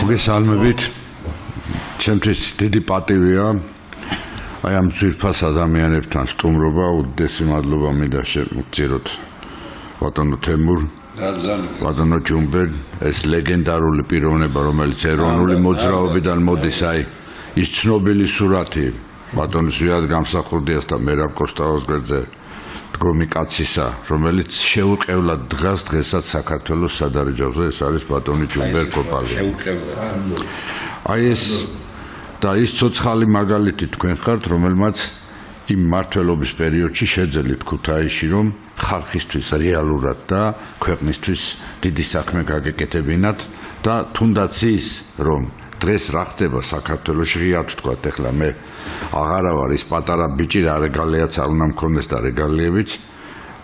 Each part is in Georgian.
მოგესალმებით. ჩემთვის დიდი პატივია აი ამ ძვირფას ადამიანებთან სტუმრობა, უდიდესი მადლობა მინდა შევწიროთ ბატონო თემურ, ბატონო ჯუმბერ, ეს ლეგენდარული პიროვნება, რომელიც ეროვნული მოძრაობიდან მოდის, აი ის ცნობილი სურათი ბატონის ზვიად გამსახურდიას და მერაბ კოსტავას გვერდზე დგომი კაცისა, რომელიც შეურყევლად დგას დღესაც საქართველოს სადარაჯოზე, ეს არის ბატონი ჯუმბერ კოპალი. აი ეს და ის ცოცხალი მაგალითი თქვენ ხართ, რომელმაც იმ მმართველობის პერიოდში შეძელით ქუთაისში, რომ ხალხისთვის რეალურად და ქვეყნისთვის დიდი საქმე გაგეკეთებინათ და თუნდაც ის, რომ დღეს რა ხდება საქართველოში, ღიად ვთქვათ, ეხლა მე აღარა ვარ ის პატარა ბიჭი, რა რეგალიაც არ უნდა მქონდეს და რეგალიებიც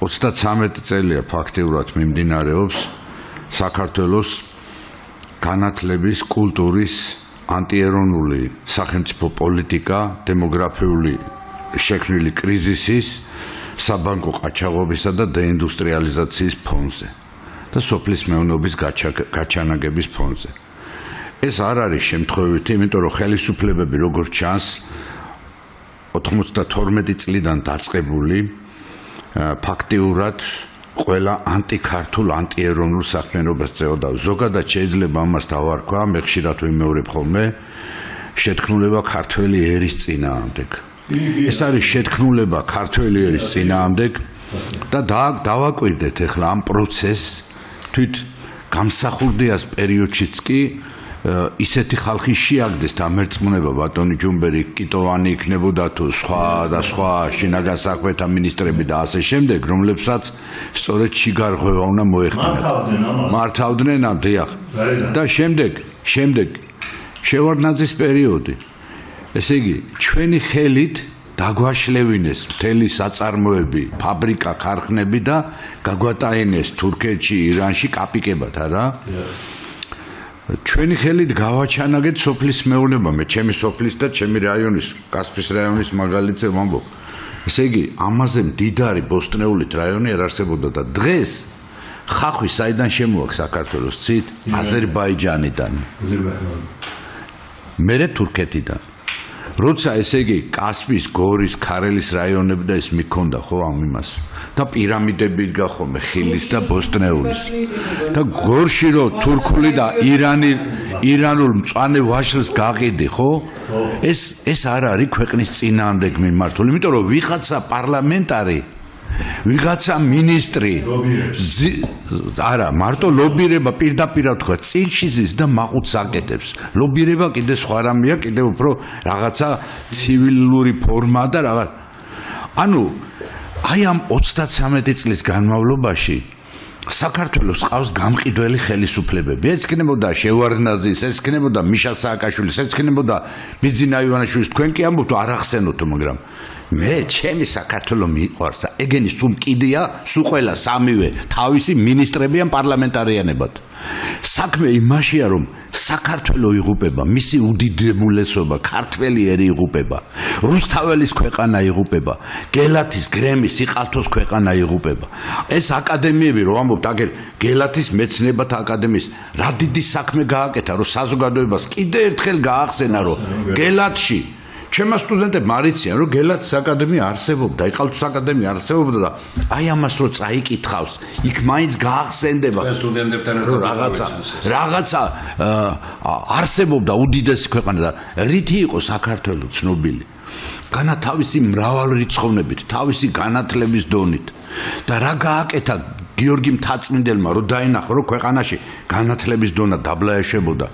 33 წელია ფაქტიურად მიმდინარეობს საქართველოს განათლების, კულტურის, ანტიეროვნული სახელმწიფო პოლიტიკა, დემოგრაფიული შექმნილი კრიზისის, საბანკო ყაჩაღობისა და დეინდუსტრიალიზაციის ფონზე და სოფლის მეურნეობის გაჩანაგების ფონზე. ეს არ არის შემთხვევითი, იმიტომ რომ ხელისუფლებები როგორც ჩანს 92 წლიდან დაწყებული ფაქტიურად ყველა ანტიქართულ, ანტიეროვნულ საქმიანობას წეოდა. ზოგადად შეიძლება ამას დავარქვა, მე ხშირად ვიმეორებ ხოლმე, შეთქმულება ქართველი ერის წინააღმდეგ. ეს არის შეთქმულება ქართველი ერის წინააღმდეგ და დავაკვირდეთ ახლა ამ პროცესს თვით გამსახურდიას პერიოდშიც კი ისეთი ხალხი შეაგდეს დამერწმუნება ბატონი ჯუმბერი კიტოვანი იქნებოდა თუ სხვა შინაგან საქმეთა მინისტრები და ასე შემდეგ, რომლებსაც სწორედ შიგარღვევა უნდა მოეხდინათ. მართავდნენ ამ დიახ. და შემდეგ შევარდნაძის პერიოდი. ესე იგი, ჩვენი ხელით დაგვაშლევინეს მთელი საწარმოები, ფაბრიკა, ქარხნები და გაგვატაინეს თურქეთში, ირანში კაპიკებად, არა? ჩვენი ხელით გავაჩანაგეთ სოფლის მეურნეობა, მე ჩემი სოფლის და ჩემი რაიონის, კასპის რაიონის მაგალითზე ვამბობ. ესე იგი, ამაზე მდიდარი ბოსტნეულით რაიონი არ არსებობდა და დღეს ხახვი საიდან შემოაქვს საქართველოს ცით? აზერბაიჯანიდან. მერე თურქეთიდან. როცა ესე იგი კასპის, გორის, ქარელის რაიონები და ეს მიქონდა ხო ამ იმას და პირამიდები იდგა ხოლმე ხილის და ბოსტნეულის და გორში რო თურქული და ირანულ მწვანე ვაშლს გაყიდი ხო ეს არ არის ქვეყნის წინააღმდეგ მიმართული, იმიტომ რომ ვიღაცა პარლამენტარი ვიღაცა მინისტრი არა მარტო ლობირება პირდაპირ თქვა წილში ზის და მაყუთს აკეთებს. ლობირება კიდე სხვა რამეა, კიდე უფრო რაღაცა ცივილური ფორმა და რაღაც. ანუ აი ამ 33 წლის განმავლობაში საქართველოს ყავს გამყიდველი ხელისუფლებები. ეს იქნებოდა შევარდნაძის, ეს იქნებოდა მიშა სააკაშვილის, ეს იქნებოდა ბიძინა ივანიშვილის, თქვენ კი ამბობთ არ ახსენოთ, მაგრამ მე ჩემი საქართველო მიყვარს და ეგენი სულ კიდია, სულ ყველა სამივე თავისი მინისტრები ან პარლამენტარიანებად. საქმე იმაშია, რომ საქართველო იღუპება, მისი უდიდებულესობა, ქართველი ერი იღუპება, რუსთაველის ქვეყანა იღუპება, გელათის, გრემის, იყალთოს ქვეყანა იღუპება. ეს აკადემიები რომ ამბობთ, აგერ გელათის მეცნიერებათა აკადემიის რა დიდი საქმე გააკეთა, რომ საზოგადოებას კიდე ერთხელ გაახსენა, რომ გელათში ჩემმა სტუდენტებმა არიციან, რომ გელათის აკადემია არსებობდა, იყალთოს აკადემია არსებობდა და აი ამას რო წაიკითხავს, იქ მაინც გაახსენდება სტუდენტებთან რაღაცა არსებობდა უდიდესი ქვეყანა და რითი იყო საქართველო ცნობილი? განათავისი მრავალრიცხოვნებით, თავისი განათლების დონით და რა გააკეთა გიორგი მთაწმინდელმა, რომ დაინახა, რომ ქვეყანაში განათლების დონა დაბლაეშებოდა.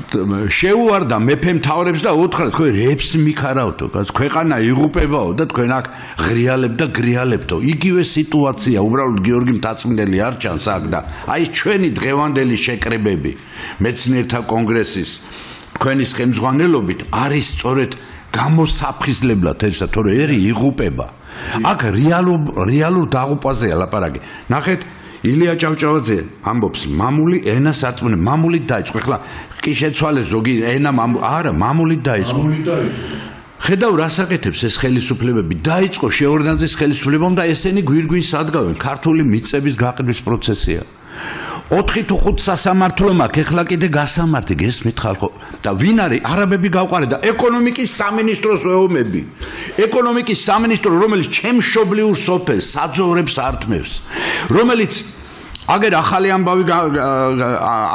შეუვარდა მეფე მთავრებს და უთხრა თქვენ რეფს მიქარავთო, ქვეყანა იღუპებაო და თქვენ აქ ღრიალებთ და გრიალებთო. იგივე სიტუაცია უბრალოდ გიორგი მთაწმინდელი არ ჩანს აქ და აი ჩვენი დღევანდელი შეკრებები მეცნიერთა კონგრესის თქვენის ხელმძღვანელობით არის სწორედ გამოსაფხიზლებლად ესა, თორე ერი იღუპება. აქ რეალურ დაღუპვაზეა ლაპარაკი. ნახეთ ილია ჭავჭავაძე ამბობს მამული ენა საწმუნე, მამულით დაიწყო. ეხლა კი შეცვალე ზოგი ენა არა, მამულით დაიწყო. ხედავ რას აკეთებს ეს ხელისუფლებები, დაიწყო შევარდნაძის ხელისუფლებამ და ესენი გვირგვინს ადგავენ, ქართული მიწების გაყიდვის პროცესია. 4 თუ 5 სასამართლო მაქვს, ეხლა კიდე გასამართი გესმით ხალხო. და ვინ არის? არაბები გავყარეთ და ეკონომიკის სამინისტროს ვეუბნები. ეკონომიკის სამინისტრო, რომელიც ჩემ მშობლიურ სოფელს საძოვრებს ართმევს, რომელიც აგერ ახალი ამბავი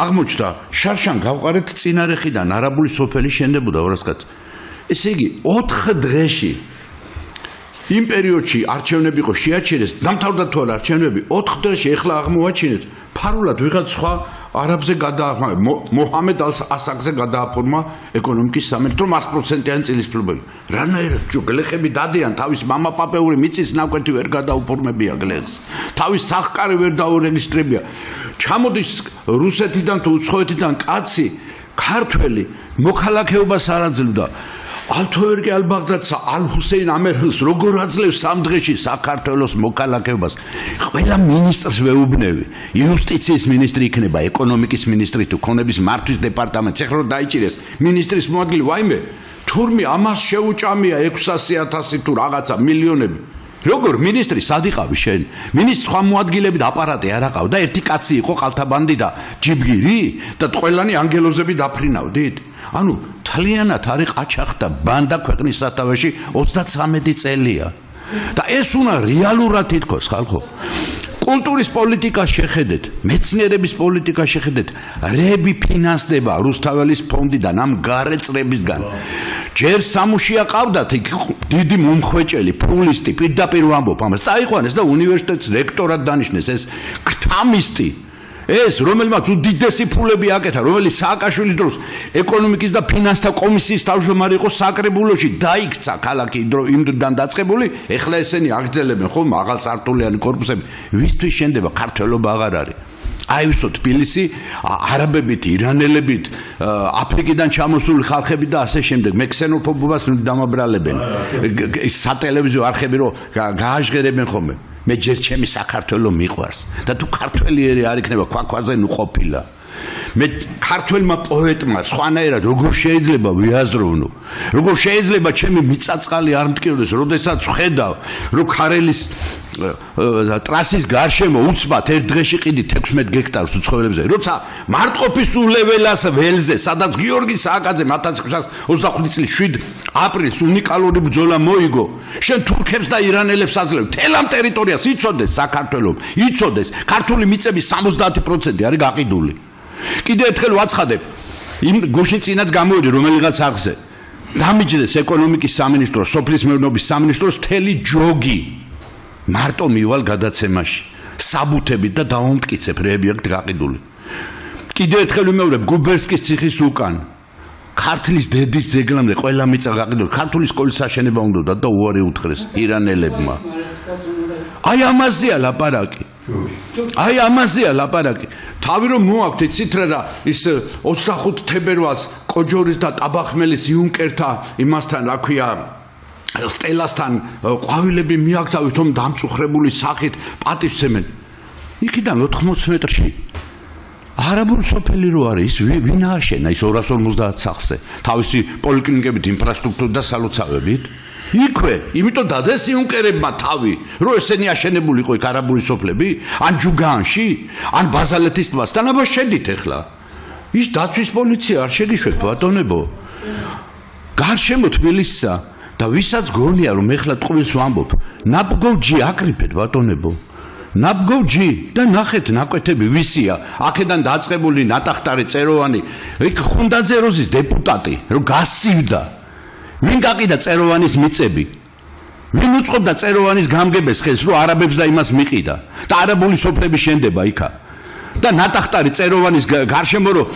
აღმოჩნდა, შარშან გავყარეთ წინარეხიდან არაბული სოფელი შენდებოდა 200 კაც. ესე იგი 4 დღეში იმ პერიოდში არჩევნები იყო შეაჩერეს, დამთავრდა თუ არა არჩევნები, 4 დღეში ეხლა აღმოაჩინეთ, ფარულად ვიღაც სხვა არაბზე მოჰამედ ასაკზე გადააფორმა ეკონომიკის სამინისტრო 100%-იანი წილისფრობელი. რანაირად გლეხები დადიან, თავის მამაპაპეული მიწის ნაკვეთი ვერ გადაუფორმებია გლეხს. თავის სახკარი ვერ დაურეგისტრებია. ჩამოდის რუსეთიდან თუ უცხოეთიდან კაცი, ქართველი, მოქალაქეობას არ აძლევდა. ალთოერგი ალბაღდადსა ალ-ჰუსეინ ამერჰილს როგორ აძლევს 3 დღეში საქართველოს მოქალაქეობას. ყველა მინისტრს ვეუბნები, იუსტიციის მინისტრი იქნება, ეკონომიკის მინისტრი თუ ქონების მართვის დეპარტამენტს, ეხლა რომ დაიჭირეს მინისტრის მოადგილე, ვაიმე, თურმე ამას შეუჭამია 600,000 თუ რაღაცა მილიონები. როგორ მინისტრი სად იყავი შენ? მინისტრს სხვა მოადგილებით აპარატი არ აყავ და ერთი კაცი იყო ყალთაბანდი და ჯიბგირი და ყველანი ანგელოზები დაფრინავდით? ანუ თლიანად არის ყაჩაღდა ბანდა ქვეყნის სათავეში 33 წელია. და ეს უნდა რეალურად ითქოს ხალხო. კულტურის პოლიტიკას შეხედეთ, მეცნიერების პოლიტიკას შეხედეთ, რები ფინანსდება რუსთაველის ფონდიდან ამ გარე წრებისგან. ჯერ სამუშია ყავდათ დიდი მომხვეჭელი, ფულისტი, პირდაპირ ვამბობ ამას. წაიყვანეს და უნივერსიტეტის რექტორად დანიშნეს ეს გრთამისტი. ეს რომელმაც უდიდესი ფულები აკეთა, რომელიც სააკაშვილის დროს ეკონომიკის და ფინანსთა კომისიის თავმჯდომარე იყო საკრებულოში, დაიქცა ქალაქი იმდან დაწყებული, ეხლა ესენი აგრძელებენ ხოლმე აღალსართულიანი კორპუსები. ვისთვის შენდება ქართველობა აღარ არის. აივსო თბილისი არაბებით, ირანელებით, აფრიკიდან ჩამოსული ხალხები და ასე შემდეგ. მე ქსენოფობობას დამაბრალებენ. სატელევიზიო არხები რო გააჟღერებენ ხოლმე. მე ჯერ ჩემი საქართველო მიყვარს და თუ ქართველიერი არ იქნება ქვაქვაზე ნუ ყოფილა. მე ქართველმა პოეტმა სხვანაირად როგორ შეიძლება ვიაზროვნო, როგორ შეიძლება ჩემი მიწაწყალი არ მტკივნდეს, როდესაც ვხედავ, რომ ქარელის ტრასის გარშემო უცბად ერთ დღეში ყიდით 16 გექტარს უცხოელებზე, როცა მარტყოფის ულეველას ველზე, სადაც გიორგი სააკაძე 1925 წლის 7 აპრილს უნიკალური ბრძოლა მოიგო, შენ თურქებს და ირანელებს აძლევ, მთელ ამ ტერიტორიას იცოდეს საქართველოს, იცოდეს, ქართული მიწების 70% არის გაყიდული. კიდე ერთხელ ვაცხადებ, იმ გუშინ წინაც გამოვიდი რომელიღაც არხზე. დამიჯდეს ეკონომიკის სამინისტრო, სოფლის მეურნეობის სამინისტროს მთელი ჯოგი. მარტო მივალ გადაცემაში. საბუთებით და დავამტკიცებ რეები აქ გაყიდული. კიდე ერთხელ ვიმეორებ გუბერსკის ციხის უკან. ქართლის დედის ზეგლამდე ყველა მიწა გაყიდული. ქართული სკოლის აშენება უნდა და უარი უთხრეს ირანელებმა. აი ამაზეა ლაპარაკი. აი ამაზეა ლაპარაკი. თავი რომ მოაქვთ იცით რა ის 25 თებერვალს კოჯორის და ტაბახმელის იუნკერთა იმასთან რა ქვია სტელასთან ყვავილები მიაკთავით რომ დამწუხრებული სახით პატივცემენ. იქიდან 80 მეტრში არაბული სოფელი რო არის, ვინ ააშენა ის 250 სახლზე, თავისი პოლიკლინიკებით, ინფრასტრუქტურით და სალოცავებით? იქვე, იმიტომ დადეს იუნკერებმა თავი, რომ ესენი აშენებული იყო იქ არაბული სოფლები, ან ჯუგანში, ან ბაზალეთის ტბასთან, აბა შედით ახლა. ის დაცვის პოლიცია არ შეგიშვეთ ბატონებო. გარშემო თბილისსა და ვისაც გონია რომ ეხლა ტყუილს ვამბობ, ნაბგოჯი აკრიფეთ ბატონებო. ნაბგოჯი და ნახეთ ნაკვეთები ვისია, აქედან დაწყებული ნატახტარი წეროვანი, იქ ხუნდაძე როზის დეპუტატი, რომ გასცივდა. ვინ გაყიდა წეროვანის მიწები? ვინ უწყობდა წეროვანის გამგებელს ხელს, რომ არაბებს და იმას მიყიდა? და არაბული სოფლები შენდება იქა. და ნატახტარი წეროვანის გარშემო რომ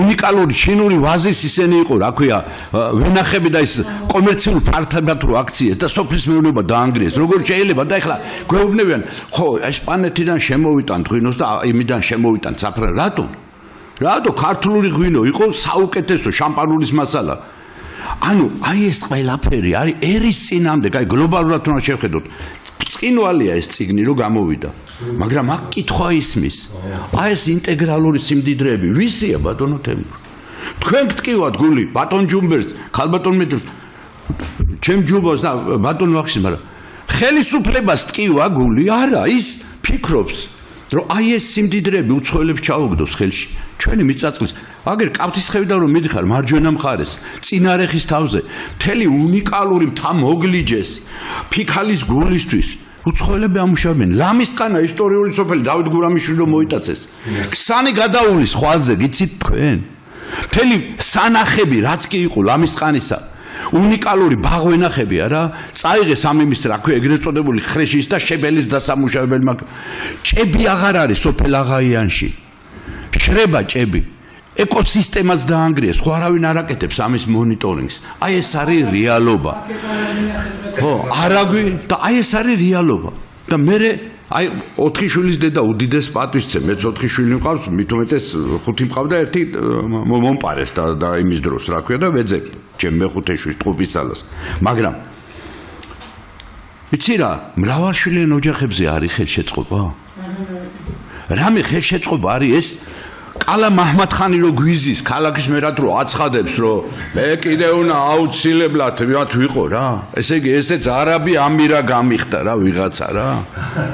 უნიკალური ჩინური ვაზის ისენი იყო, რა ქვია, ვენახები და ის კომერციულ ფართობად აქციეს და სოფლის მეურნეობა დაანგრიეს. როგორ შეიძლება და ეხლა გვეუბნებიან, ხო, ესპანეთიდან შემოვიტანთ ღვინოს და იმიდან შემოვიტანთ საფრანგეთიდან. რატო? რატო ქართული ღვინო იყო საუკეთესო შამპანურის მასალა? ანუ აი ეს ყველაფერი არის ერის წინამდე, აი გლობალურად უნდა შევხედოთ. წინვალია ეს წიგნი რომ გამოვიდა. მაგრამ აქ კითხვა ისმის. აი ეს ინტეგრალური სიმდიდრეები ვისია ბატონო თემურ? თქვენ გტკივათ გული ბატონ ჯუმბერს, ხალბატონ მეტრს, ჩემ ჯუბოს და ბატონ ვახში, მაგრამ ხელისუფლებას ტკივა გული არა, ის ფიქრობს რომ აი ეს სიმდიდრეები უცხოელებს ჩაუგდოს ხელში. ჩვენი მიწაწლის, აგერ კავთისხევიდან რომ მიდიხარ მარჯვენა მხარეს, წინარეხის თავზე, მთელი უნიკალური მთა მოგლიჯეს, ფიქალის გულისთვის უცხოელები ამუშავებენ. ლამისყანა ისტორიული სოფელი დავით გურამიშვილი რომ მოიტაცეს. ქსანი გადაულის ხვალზე, გიცით თქვენ? მთელი სანახები რაც კი იყო ლამისყანისა უნიკალური ბაღვენახები არა წაიღეს ამ იმის რა ქვია ეგრეთ წოდებული ხრეშის და შებელის დასამუშავებელი ჭები აღარ არის სოფელ აღაიანში შრება ჭები ეკოსისტემას დაანგრიეს ხო არავინ არ აკეთებს ამის მონიტორინგს აი ეს არის რეალობა ხო არაგვი და აი ეს არის რეალობა და მე აი 4 შვილის დედა უდიდეს პატვისცემ მეც 4 შვილი მყავს მით უმეტეს 5 მყავდა ერთი მომპარეს და იმის დროს რა ქვია და ვეძებ ჩემ მეხუთე შვილს ტყუპისალას მაგრამ იცი რა მრავალშვილიან ოჯახებზე არის ხელშეწყობა რამე ხელშეწყობა არის ეს კალა მაჰმადხანი რო გვიზის ქალაქის მერად რო აცხადებს რომ მე კიდე უნდა აუცილებლად ვიყო რა ესე იგი ესეც არაბი ამირა გამიხდა რა ვიღაცა რა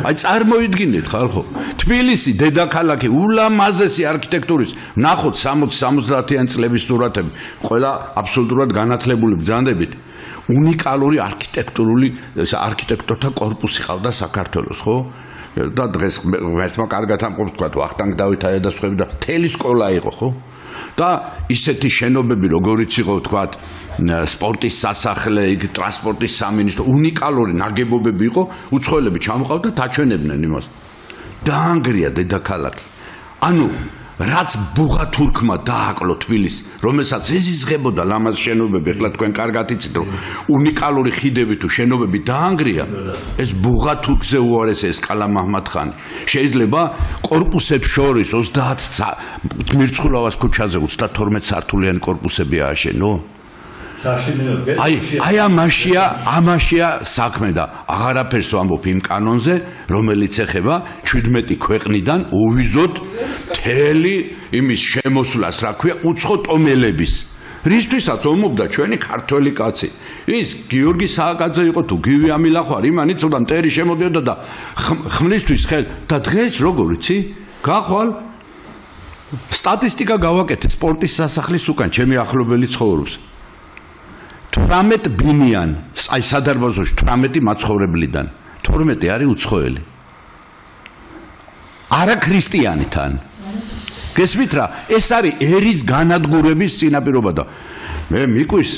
აი წარმოიდგინეთ ხალხო თბილისი დედაქალაქი ულამაზესი არქიტექტურის ნახოთ 60-70-იან წლების სურათები ყველა აბსოლუტურად განათლებული ბრძანდებით უნიკალური არქიტექტორთა კორპუსი ყავდა საქართველოს ხო და დღეს ერთმა კარგად ამყოფს თქვა ვახტანგ დავით აიადასხვევი და მთელი სკოლა იყო ხო და ისეთი შენობები როგორიც იყო თქვა სპორტის სასახლე იქ ტრანსპორტის სამინისტრო უნიკალური ნაგებობები იყო უცხოელები ჩამოყავდა დაჩვენებდნენ იმას დაანგრია დედაქალაქი ანუ რაც ბუღათურქმა დააკლო თბილისს რომელსაც ეზიზღებოდა ლამაზ შენობები ახლა თქვენ კარგად იცით რომ უნიკალური ხიდები თუ შენობები დაანგრია ეს ბუღათურქზე უარეს ეს კალა მაჰმადხანი შეიძლება კორპუსებს შორის 30 მირცხულავას ქუჩაზე 32 სართულიანი კორპუსები ააშენო აი ამაშია საქმე და აღარაფერს ვამბობ იმ კანონზე რომელიც ეხება 17 ქვეყნიდან უვიზოთ მთელი იმის შემოსვლას რა ქვია უცხო ტომელების რისთვისაც ომობდა ჩვენი ქართველი კაცი ის გიორგი სააკაძე იყო თუ გივი ამილახვარი იმანიც უნდა მტერი შემოდიოდა და ხმლისთვის ხელ და დღეს როგორ იცი გახვალ სტატისტიკა გავაკეთე სპორტის სასახლის უკან ჩემი ახლობელი ცხოვრობს 18 ბინიან, აი სადარბაზოში 18 მაცხოვრებლიდან 12 არის უცხოელი. არა ქრისტიანი თან. გესმით რა, ეს არის ერის განადგურების წინაპირობა და მე მიყვის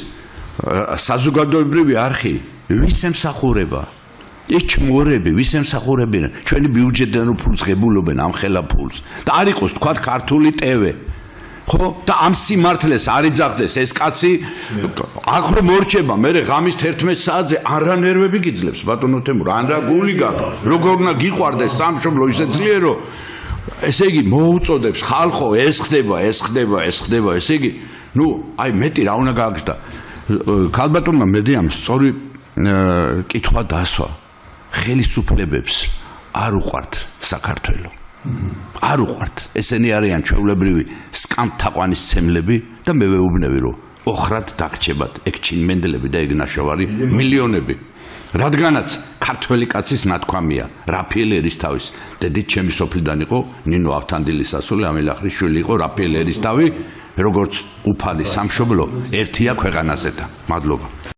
საზოგადოებრივი არხი, ვის ემსახურება? ეს ჩმორები, ვის ემსახურებიან? ჩვენი ბიუჯეტიდან ფულს ღებულობენ ამ ხელა ფულს. და არ იყოს თქვა ქართული ტევე. ხო და ამ სიმართლეს არ იძახდეს ეს კაცი აქ რომ მორჩება მე ღამის 11 საათზე არა ნერვები გიძლებს ბატონო თემურ ან რა გული გაქვს როგორ უნდა გიყვარდეს სამშობლო ისე ძლიერო ესე იგი მოუწოდებს ხალხო ეს ხდება ესე იგი ნუ აი მეტი რა უნდა გააკეთა ქალბატონმა მედიამ სწორი კითხვა დასვა ხელისუფლებებს არ უყვართ საქართველო არ უყვართ ესენი არიან ჩვეულებრივი სკამთაყვანისცემლები და მე ვეუბნები რომ ოხრად დაგრჩებათ ეგ ჩინმენდლები და ეგ ნაშოვარი მილიონები რადგანაც ქართველი კაცის ნათქვამია რაფიელ ერისთავის დედით ჩემი სოფლიდან იყო ნინო ავთანდილის ასული ამილახრის შვილი იყო რაფიელ ერისთავი როგორც უფალი სამშობლო ერთია ქვეყანაზე და მადლობა